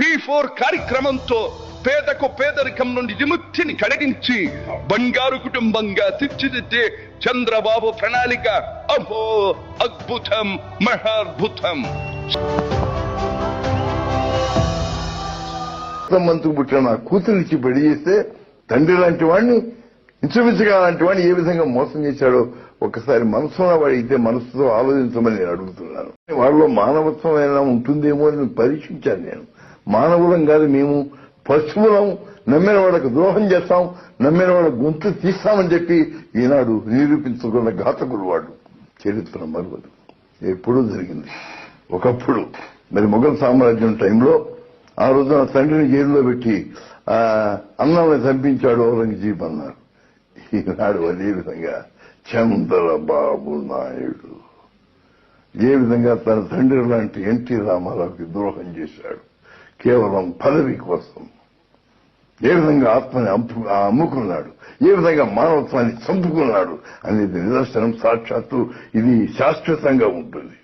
P4 కార్యక్రమంతో పేదకు పేదరికం నుండి విముక్తిని కలిగించి బంగారు కుటుంబంగా తీర్చిదిద్దే చంద్రబాబు ప్రణాళిక అహో అద్భుతం మహాద్భుతం. మంత్రి పుట్టిన నా కూతురిచ్చి పెళ్లి చేస్తే తండ్రి లాంటి వాడిని ఇంచుమించుగా లాంటి వాడిని ఏ విధంగా మోసం చేశాడో ఒకసారి మనసులో వాడితే మనసుతో ఆలోచించమని నేను అడుగుతున్నాను. వాళ్ళలో మానవత్వం ఏమైనా ఉంటుందేమో అని పరీక్షించాను. నేను మానవులం కాదు, మేము పశువులం, నమ్మిన వాళ్ళకు ద్రోహం చేస్తాం, నమ్మిన వాళ్ళ గొంతు తీస్తామని చెప్పి ఈనాడు నిరూపించుకున్న ఘాతకుడు వాడు. చరిత్ర మరవదు, ఎప్పుడూ జరిగింది. ఒకప్పుడు మరి మొఘల్ సామ్రాజ్యం టైంలో ఆ రోజున తండ్రిని జైల్లో పెట్టి అన్నాన్ని చంపించాడు ఔరంగజీబ్ అన్నారు. ఈనాడు అదే విధంగా చంద్రబాబు నాయుడు ఏ విధంగా తన తండ్రి లాంటి ఎన్టీ రామారావుకి ద్రోహం చేశాడు కేవలం పదవి కోసం, ఏ విధంగా ఆత్మని అమ్ముకున్నాడు, ఏ విధంగా మానవత్వాన్ని చంపుకున్నాడు అనేది నిదర్శనం. సాక్షాత్తు ఇది శాశ్వతంగా ఉంటుంది.